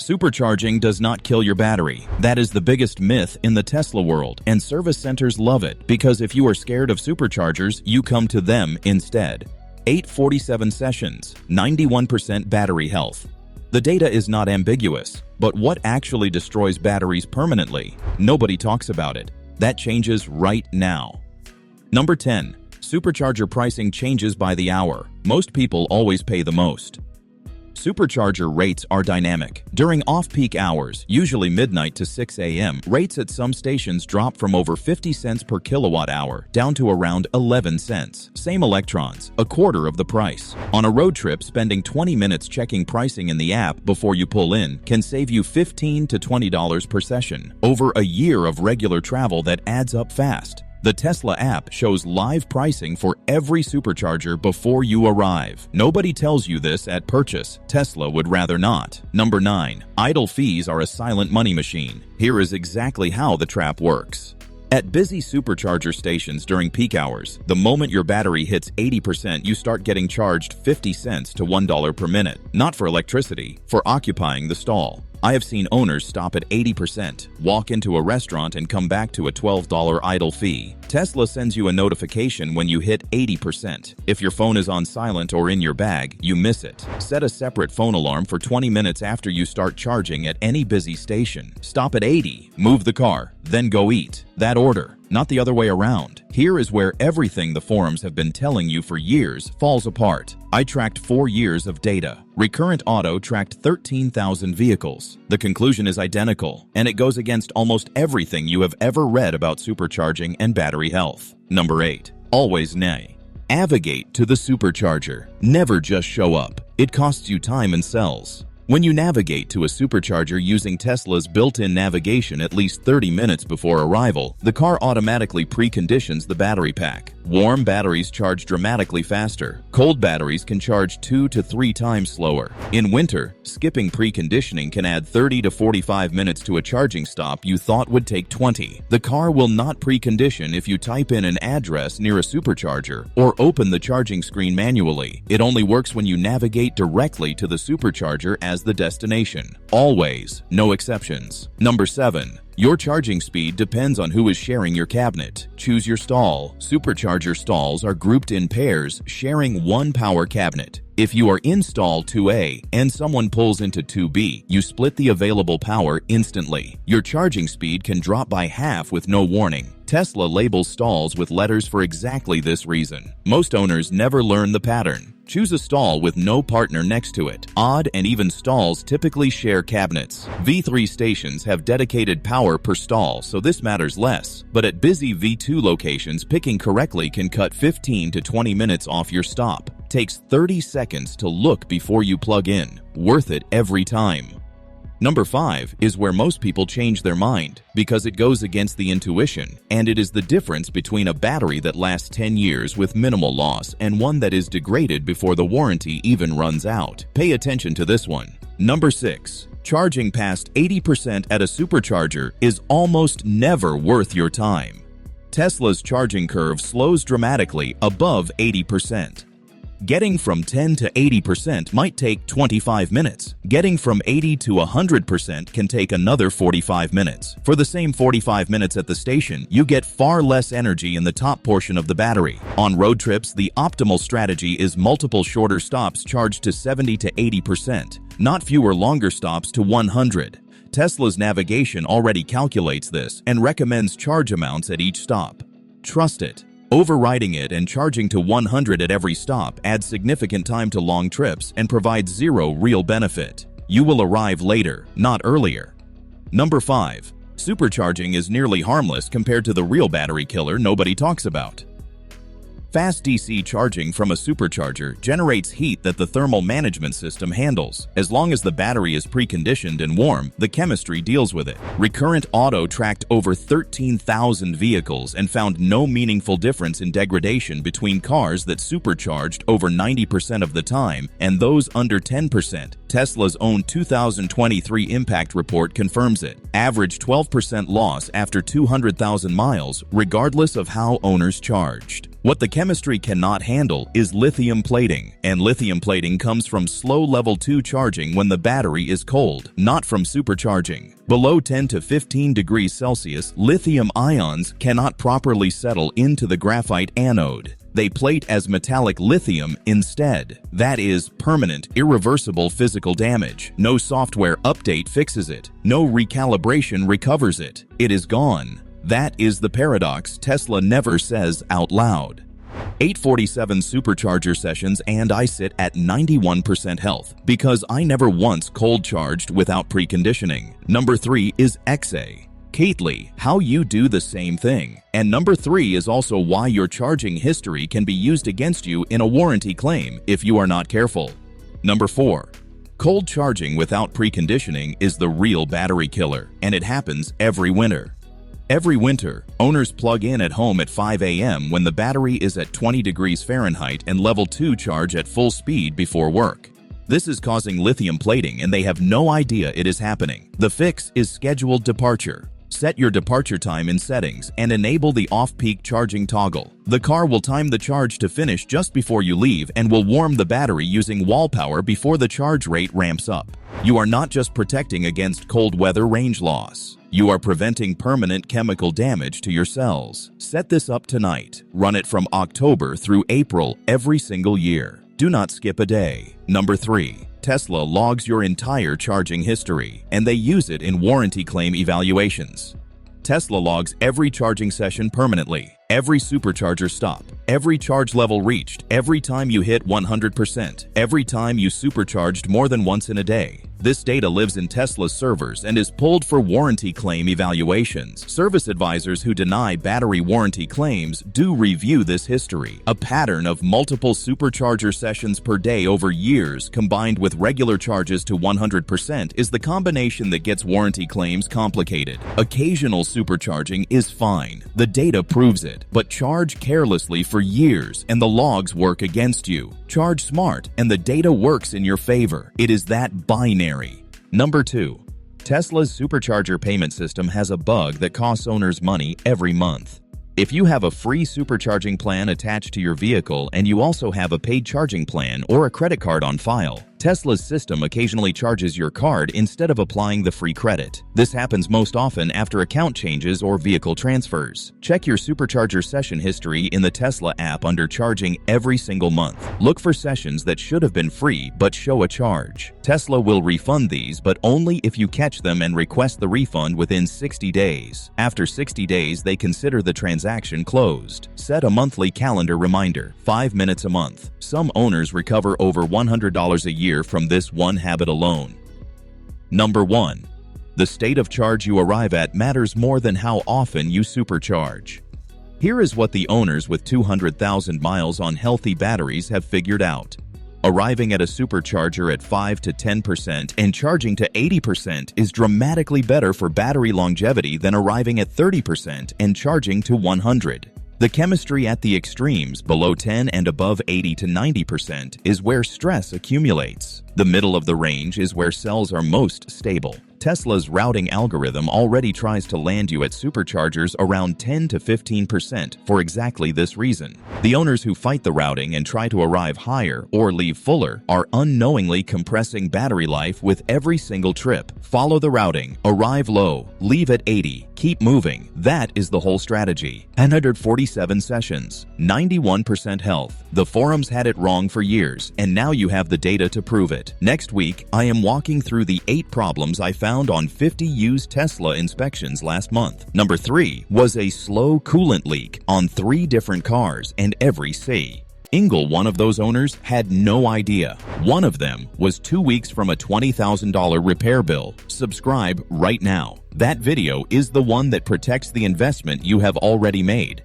Supercharging does not kill your battery. That is the biggest myth in the Tesla world, and service centers love it because if you are scared of superchargers, you come to them instead. 847 sessions, 91% battery health. The data is not ambiguous, but what actually destroys batteries permanently? Nobody talks about it. That changes right now. Number 10. Supercharger pricing changes by the hour. Most people always pay the most. Supercharger rates are dynamic. During off-peak hours, usually midnight to 6 a.m., rates at some stations drop from over 50 cents per kilowatt hour down to around 11 cents. Same electrons, a quarter of the price. On a road trip, spending 20 minutes checking pricing in the app before you pull in can save you $15 to $20 per session. Over a year of regular travel that adds up fast. The Tesla app shows live pricing for every supercharger before you arrive. Nobody tells you this at purchase. Tesla would rather not. Number 9. Idle fees are a silent money machine. Here is exactly how the trap works. At busy supercharger stations during peak hours, the moment your battery hits 80%, you start getting charged 50 cents to $1 per minute. Not for electricity, for occupying the stall. I have seen owners stop at 80%, walk into a restaurant and come back to a $12 idle fee. Tesla sends you a notification when you hit 80%. If your phone is on silent or in your bag, you miss it. Set a separate phone alarm for 20 minutes after you start charging at any busy station. Stop at 80, move the car, then go eat. That order, not the other way around. Here is where everything the forums have been telling you for years falls apart. I tracked 4 years of data. Recurrent Auto tracked 13,000 vehicles. The conclusion is identical, and it goes against almost everything you have ever read about supercharging and battery health. Number 8. Always nay. Navigate to the supercharger. Never just show up. It costs you time and cells. When you navigate to a supercharger using Tesla's built-in navigation at least 30 minutes before arrival, the car automatically preconditions the battery pack. Warm batteries charge dramatically faster. Cold batteries can charge 2 to 3 times slower. In winter, skipping preconditioning can add 30 to 45 minutes to a charging stop you thought would take 20. The car will not precondition if you type in an address near a supercharger or open the charging screen manually. It only works when you navigate directly to the supercharger as the destination. Always, no exceptions. Number 7. Your charging speed depends on who is sharing your cabinet. Choose your stall. Supercharger stalls are grouped in pairs, sharing one power cabinet. If you are in stall 2A and someone pulls into 2B, you split the available power instantly. Your charging speed can drop by half with no warning. Tesla labels stalls with letters for exactly this reason. Most owners never learn the pattern. Choose a stall with no partner next to it. Odd and even stalls typically share cabinets. V3 stations have dedicated power per stall, so this matters less. But at busy V2 locations, picking correctly can cut 15 to 20 minutes off your stop. Takes 30 seconds to look before you plug in. Worth it every time. Number 5 is where most people change their mind because it goes against the intuition, and it is the difference between a battery that lasts 10 years with minimal loss and one that is degraded before the warranty even runs out. Pay attention to this one. Number 6. Charging past 80% at a supercharger is almost never worth your time. Tesla's charging curve slows dramatically above 80%. Getting from 10 to 80% might take 25 minutes. Getting from 80 to 100% can take another 45 minutes. For the same 45 minutes at the station, you get far less energy in the top portion of the battery. On road trips, the optimal strategy is multiple shorter stops charged to 70 to 80%, not fewer longer stops to 100. Tesla's navigation already calculates this and recommends charge amounts at each stop. Trust it. Overriding it and charging to 100 at every stop adds significant time to long trips and provides zero real benefit. You will arrive later, not earlier. Number 5. Supercharging is nearly harmless compared to the real battery killer nobody talks about. Fast DC charging from a supercharger generates heat that the thermal management system handles. As long as the battery is preconditioned and warm, the chemistry deals with it. Recurrent Auto tracked over 13,000 vehicles and found no meaningful difference in degradation between cars that supercharged over 90% of the time and those under 10%. Tesla's own 2023 impact report confirms it. Average 12% loss after 200,000 miles, regardless of how owners charged. What the chemistry cannot handle is lithium plating, and lithium plating comes from slow level 2 charging when the battery is cold, not from supercharging. Below 10 to 15 degrees Celsius, lithium ions cannot properly settle into the graphite anode. They plate as metallic lithium instead. That is permanent, irreversible physical damage. No software update fixes it. No recalibration recovers it. It is gone. That is the paradox Tesla never says out loud. 847 supercharger sessions and I sit at 91% health because I never once cold charged without preconditioning. Number 3 is XA. Kately, how you do the same thing. And number 3 is also why your charging history can be used against you in a warranty claim if you are not careful. Number 4. Cold charging without preconditioning is the real battery killer, and it happens every winter. Every winter, owners plug in at home at 5 a.m. when the battery is at 20 degrees Fahrenheit and level 2 charge at full speed before work. This is causing lithium plating and they have no idea it is happening. The fix is scheduled departure. Set your departure time in settings and enable the off-peak charging toggle. The car will time the charge to finish just before you leave and will warm the battery using wall power before the charge rate ramps up. You are not just protecting against cold weather range loss. You are preventing permanent chemical damage to your cells. Set this up tonight. Run it from October through April every single year. Do not skip a day. Number 3. Tesla logs your entire charging history, and they use it in warranty claim evaluations. Tesla logs every charging session permanently, every supercharger stop, every charge level reached, every time you hit 100%, every time you supercharged more than once in a day. This data lives in Tesla's servers and is pulled for warranty claim evaluations. Service advisors who deny battery warranty claims do review this history. A pattern of multiple supercharger sessions per day over years combined with regular charges to 100% is the combination that gets warranty claims complicated. Occasional supercharging is fine. The data proves it. But charge carelessly for years and the logs work against you. Charge smart and the data works in your favor. It is that binary. Number 2. Tesla's supercharger payment system has a bug that costs owners money every month. If you have a free supercharging plan attached to your vehicle and you also have a paid charging plan or a credit card on file, Tesla's system occasionally charges your card instead of applying the free credit. This happens most often after account changes or vehicle transfers. Check your supercharger session history in the Tesla app under charging every single month. Look for sessions that should have been free but show a charge. Tesla will refund these, but only if you catch them and request the refund within 60 days. After 60 days, they consider the transaction closed. Set a monthly calendar reminder, 5 minutes a month. Some owners recover over $100 a year from this one habit alone. Number 1. The state of charge you arrive at matters more than how often you supercharge. Here is what the owners with 200,000 miles on healthy batteries have figured out. Arriving at a supercharger at 5 to 10% and charging to 80% is dramatically better for battery longevity than arriving at 30% and charging to 100%. The chemistry at the extremes, below 10 and above 80 to 90%, is where stress accumulates. The middle of the range is where cells are most stable. Tesla's routing algorithm already tries to land you at superchargers around 10 to 15% for exactly this reason. The owners who fight the routing and try to arrive higher or leave fuller are unknowingly compressing battery life with every single trip. Follow the routing, arrive low, leave at 80, keep moving. That is the whole strategy. 147 sessions, 91% health. The forums had it wrong for years, and now you have the data to prove it. Next week, I am walking through the 8 problems I found on 50 used Tesla inspections last month. Number 3 was a slow coolant leak on 3 different cars and every C. Ingle, one of those owners, had no idea. One of them was 2 weeks from a $20,000 repair bill. Subscribe right now. That video is the one that protects the investment you have already made.